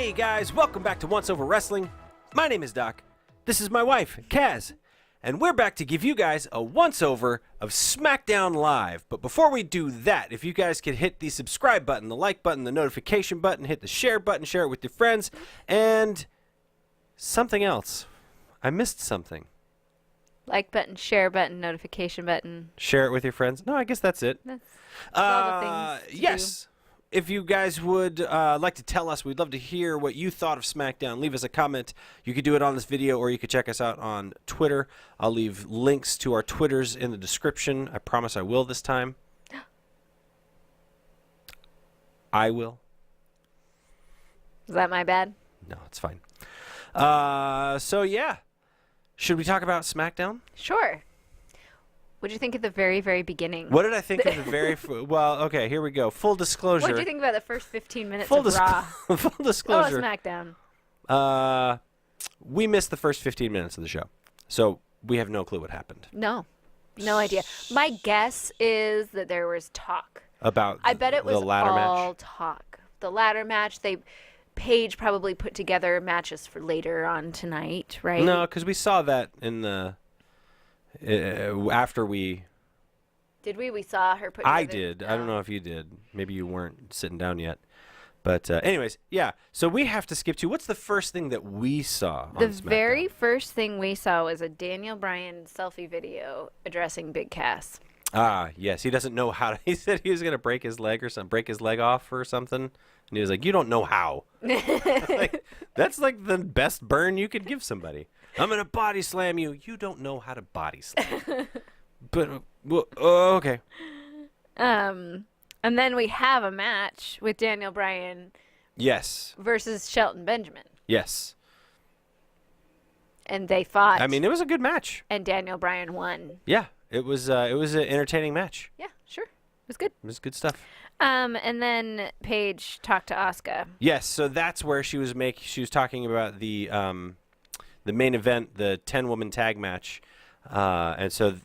Hey guys, welcome back to Once Over Wrestling. My name is Doc. This is my wife, Kaz. And we're back to give you guys a once-over of Smackdown Live. But before we do that, if you guys could hit the subscribe button, the like button, the notification button, hit the share button, share it with your friends, and something else. I missed something. Like button, share button, notification button. Share it with your friends. No, I guess that's it. That's all the things to yes. If you guys would like to tell us, we'd love to hear what you thought of SmackDown. Leave us a comment. You could do it on this video, or you could check us out on Twitter. I'll leave links to our Twitters in the description. I promise I will this time. I will. Is that my bad? No, it's fine. So, yeah. Should we talk about SmackDown? Sure. What did you think at the very, very beginning? What did I think of the very... well, okay, here we go. Full disclosure. What did you think about the first 15 minutes of Raw? Full disclosure. Oh, SmackDown. We missed the first 15 minutes of the show, so we have no clue what happened. No idea. My guess is that there was talk. About I bet it was the ladder all match? talk. The ladder match, Paige probably put together matches for later on tonight, right? No, because we saw that in the... after we... Did we? We saw her put together. I did. I don't know if you did. Maybe you weren't sitting down yet. But anyways, yeah. So we have to skip to... What's the first thing that we saw on The SmackDown? very first thing we saw was a Daniel Bryan selfie video addressing Big Cass. Ah, yes. He doesn't know how to... He said he was going to break his leg or something, break his leg off or something. And he was like, you don't know how. Like, that's like the best burn you could give somebody. I'm going to body slam you. You don't know how to body slam. But, well, okay. And then we have a match with Daniel Bryan Yes. versus Shelton Benjamin. Yes. And they fought. I mean, it was a good match. And Daniel Bryan won. Yeah. It was an entertaining match. Yeah, sure. It was good. It was good stuff. And then Paige talked to Asuka. Yes, so that's where she was talking about the main event, the 10-woman tag match. And so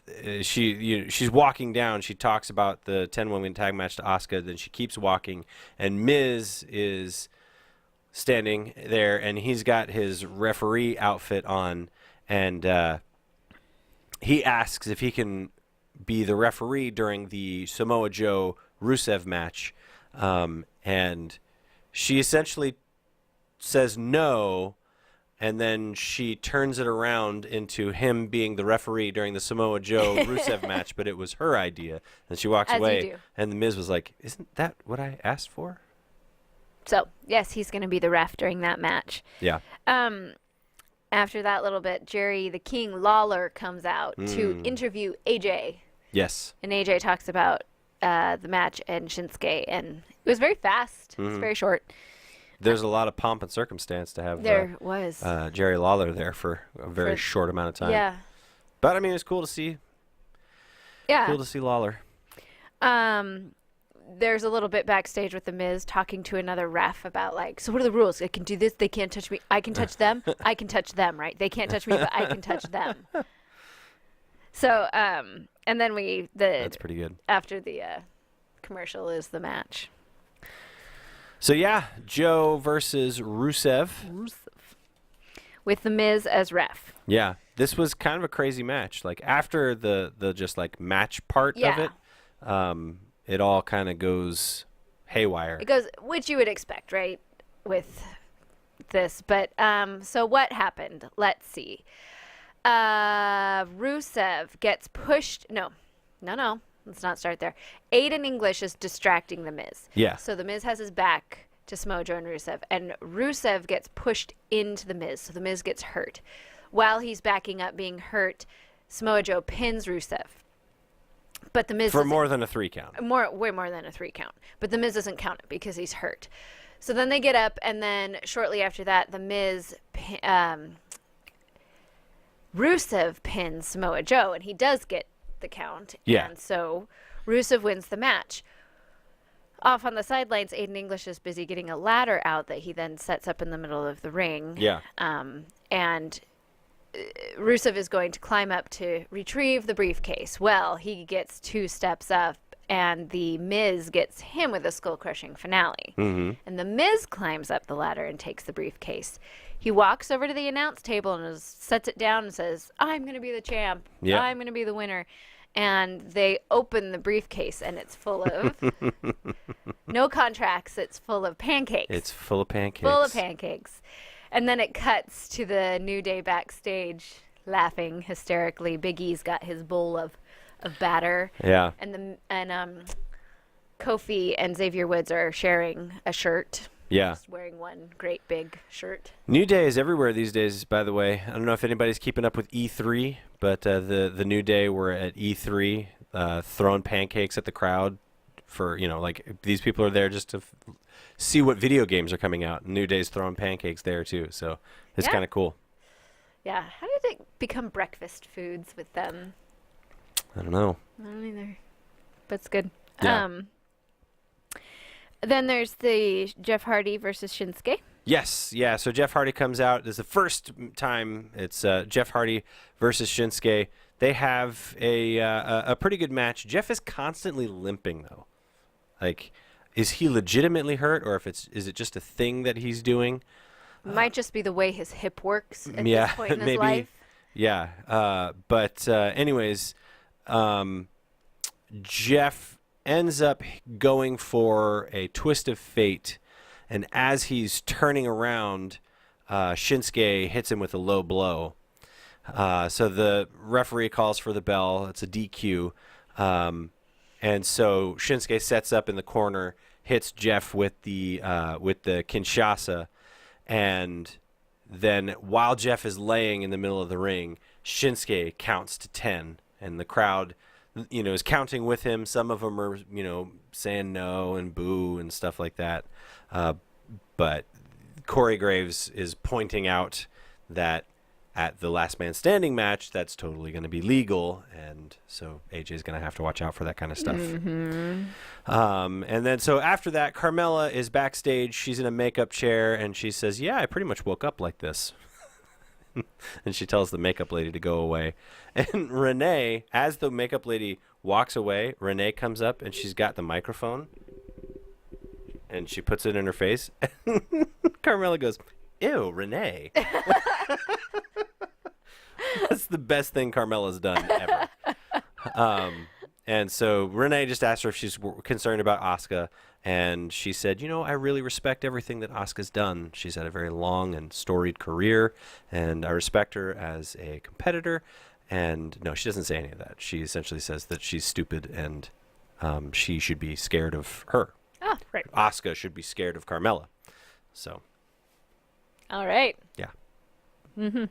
she's walking down. She talks about the 10-woman tag match to Asuka. Then she keeps walking, and Miz is standing there, and he's got his referee outfit on, and he asks if he can be the referee during the Samoa Joe Rusev match, and she essentially says no. And then she turns it around into him being the referee during the Samoa Joe Rusev match, but it was her idea. And she walks away. And The Miz was like, isn't that what I asked for? So, yes, he's going to be the ref during that match. Yeah. After that little bit, Jerry the King Lawler comes out to interview AJ. Yes. And AJ talks about the match and Shinsuke. And it was very fast. It was very short. There's a lot of pomp and circumstance to have Jerry Lawler there for a very short amount of time. Yeah. But, I mean, it's cool to see. Yeah. Cool to see Lawler. There's a little bit backstage with The Miz talking to another ref about, like, so what are the rules? I can do this. They can't touch me. I can touch them. I can touch them, right? They can't touch me, but I can touch them. So, and then that's pretty good. After the commercial is the match. So, yeah, Joe versus Rusev. With The Miz as ref. Yeah, this was kind of a crazy match. Like, after the just, like, match part of it, it all kind of goes haywire. It goes, which you would expect, right, with this. But, so what happened? Let's see. Rusev gets pushed. No. Let's not start there. Aiden English is distracting The Miz. Yeah. So The Miz has his back to Samoa Joe and Rusev. And Rusev gets pushed into The Miz. So The Miz gets hurt. While he's backing up being hurt, Samoa Joe pins Rusev. But The Miz... For more than a 3 count. Way more than a 3 count. But The Miz doesn't count it because he's hurt. So then they get up, and then shortly after that, The Miz... Rusev pins Samoa Joe, and he does get the count. Yeah. And so Rusev wins the match. Off on the sidelines, Aiden English is busy getting a ladder out that he then sets up in the middle of the ring. Yeah. And Rusev is going to climb up to retrieve the briefcase. Well, he gets 2 steps up and the Miz gets him with a skull-crushing finale. Mm-hmm. And the Miz climbs up the ladder and takes the briefcase. He walks over to the announce table and sets it down and says, "I'm going to be the champ. Yep. I'm going to be the winner." And they open the briefcase, and it's full of no contracts. It's full of pancakes. It's full of pancakes. Full of pancakes. And then it cuts to the New Day backstage, laughing hysterically. Big E's got his bowl of batter. Yeah. And Kofi and Xavier Woods are sharing a shirt. Yeah. Just wearing one great big shirt. New Day is everywhere these days, by the way. I don't know if anybody's keeping up with E3, but the New Day were at E3 throwing pancakes at the crowd for, like these people are there just to see what video games are coming out. New Day's throwing pancakes there too, so it's kind of cool. Yeah. How did it become breakfast foods with them? I don't know. I don't either. But it's good. Yeah. Then there's the Jeff Hardy versus Shinsuke. Yes, yeah. So Jeff Hardy comes out. This is the first time it's Jeff Hardy versus Shinsuke. They have a pretty good match. Jeff is constantly limping though. Like, is he legitimately hurt, or is it just a thing that he's doing? Might just be the way his hip works at Yeah, this point in his maybe. life. Yeah. But anyways, Jeff ends up going for a twist of fate, and as he's turning around, Shinsuke hits him with a low blow. So the referee calls for the bell. It's a DQ. And so Shinsuke sets up in the corner, hits Jeff with the Kinshasa, and then while Jeff is laying in the middle of the ring, Shinsuke counts to 10, and the crowd is counting with him. Some of them are, saying no and boo and stuff like that. But Corey Graves is pointing out that at the Last Man Standing match, that's totally going to be legal. And so AJ's going to have to watch out for that kind of stuff. Mm-hmm. And then so after that, Carmella is backstage. She's in a makeup chair, and she says, "Yeah, I pretty much woke up like this." And she tells the makeup lady to go away. And Renee, as the makeup lady walks away, Renee comes up and she's got the microphone and she puts it in her face. Carmella goes, "Ew, Renee." That's the best thing Carmella's done ever. And so Renee just asked her if she's concerned about Asuka, and she said, "I really respect everything that Asuka's done. She's had a very long and storied career, and I respect her as a competitor." And no, she doesn't say any of that. She essentially says that she's stupid and she should be scared of her. Oh, right. Asuka should be scared of Carmella. So. All right. Yeah. Mm-hmm.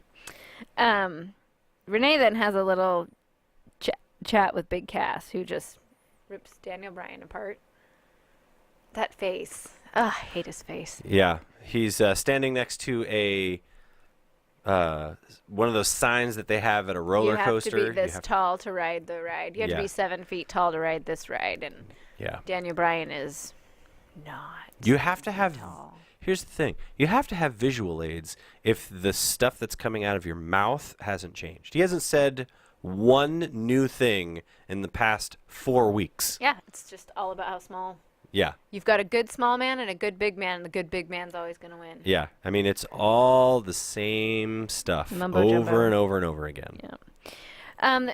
Renee then has a little chat with Big Cass, who just rips Daniel Bryan apart. That face. Ugh, I hate his face. Yeah. He's standing next to a one of those signs that they have at a roller coaster. You have to be this tall to ride the ride. You have to be 7 feet tall to ride this ride. And Daniel Bryan is not. You have to have. Tall. Here's the thing. You have to have visual aids if the stuff that's coming out of your mouth hasn't changed. He hasn't said one new thing in the past 4 weeks. Yeah, it's just all about how small. Yeah. You've got a good small man and a good big man, and the good big man's always going to win. Yeah. I mean, it's all the same stuff Mumbo over jumbo. and over and over again. Yeah.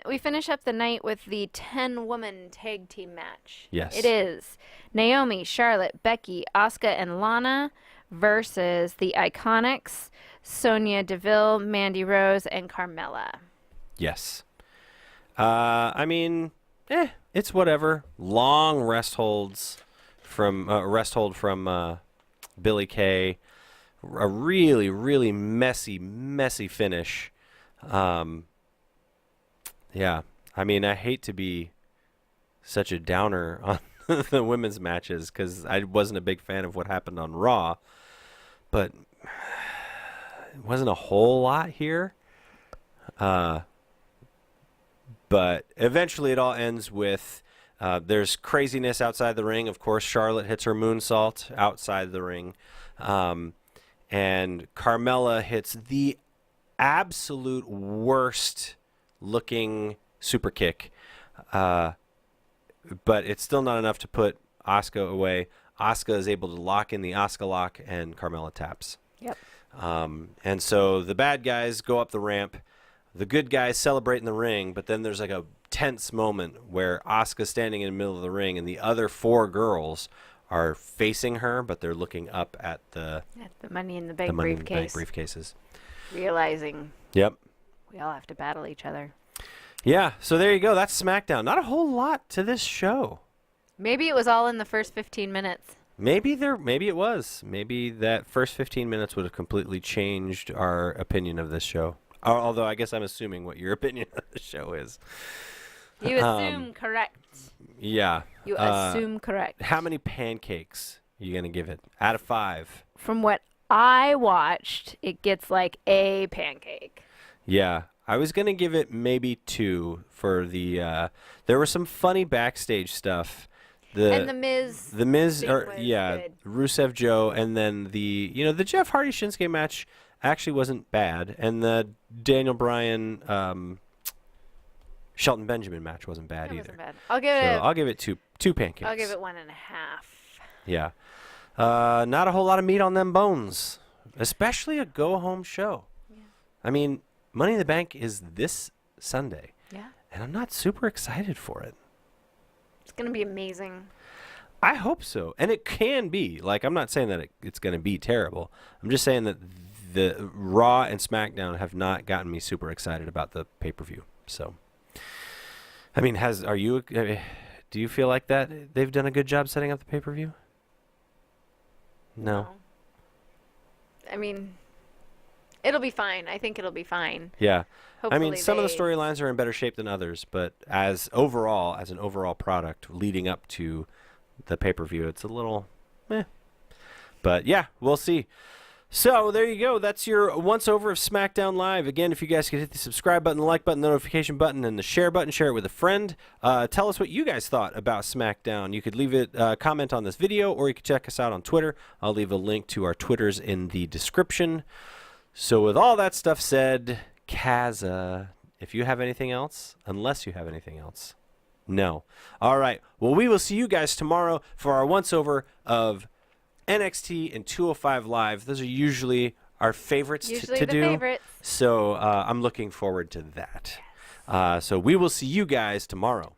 We finish up the night with the 10-woman tag team match. Yes. It is Naomi, Charlotte, Becky, Asuka, and Lana versus the Iconics, Sonya Deville, Mandy Rose, and Carmella. Yes. I mean, it's whatever. Long rest hold from Billie Kay. A really, really messy finish. Yeah. I mean, I hate to be such a downer on the women's matches because I wasn't a big fan of what happened on Raw, but it wasn't a whole lot here. But eventually it all ends with there's craziness outside the ring. Of course, Charlotte hits her moonsault outside the ring. And Carmella hits the absolute worst looking super kick. but it's still not enough to put Asuka away. Asuka is able to lock in the Asuka lock, and Carmella taps. Yep. And so the bad guys go up the ramp. The good guys celebrate in the ring, but then there's like a tense moment where Asuka's standing in the middle of the ring, and the other 4 girls are facing her, but they're looking up at the Money in the Bank Money in the Bank briefcase. briefcases. Realizing Yep. we all have to battle each other. Yeah, so there you go. That's SmackDown. Not a whole lot to this show. Maybe it was all in the first 15 minutes. Maybe it was. Maybe that first 15 minutes would have completely changed our opinion of this show. Although I guess I'm assuming what your opinion of the show is. You assume correct. Yeah. You assume correct. How many pancakes are you going to give it out of 5? From what I watched, it gets like a pancake. Yeah. I was going to give it maybe 2 for the there was some funny backstage stuff. And the Miz. The Miz, good. Rusev Joe, and then the Jeff Hardy Shinsuke match actually wasn't bad, and the Daniel Bryan Shelton Benjamin match wasn't bad either. Wasn't bad. I'll give it two pancakes. I'll give it 1.5. Yeah, not a whole lot of meat on them bones, especially a go-home show. Yeah. I mean, Money in the Bank is this Sunday. Yeah. And I'm not super excited for it. It's going to be amazing. I hope so. And it can be. Like, I'm not saying that it's going to be terrible. I'm just saying that the Raw and SmackDown have not gotten me super excited about the pay-per-view. So, I mean, do you feel like that they've done a good job setting up the pay-per-view? No. I mean, it'll be fine. I think it'll be fine. Yeah. Hopefully I mean, some of the storylines are in better shape than others, but as an overall product leading up to the pay-per-view, it's a little meh. But yeah, we'll see. So there you go. That's your once-over of SmackDown Live. Again, if you guys could hit the subscribe button, the like button, the notification button, and the share button, share it with a friend. Tell us what you guys thought about SmackDown. You could leave a comment on this video, or you could check us out on Twitter. I'll leave a link to our Twitters in the description. So with all that stuff said, Kaza, if you have anything else, unless you have anything else, no. All right. Well, we will see you guys tomorrow for our once-over of NXT and 205 Live. Those are usually our favorites to do. Favorites. So I'm looking forward to that. So we will see you guys tomorrow.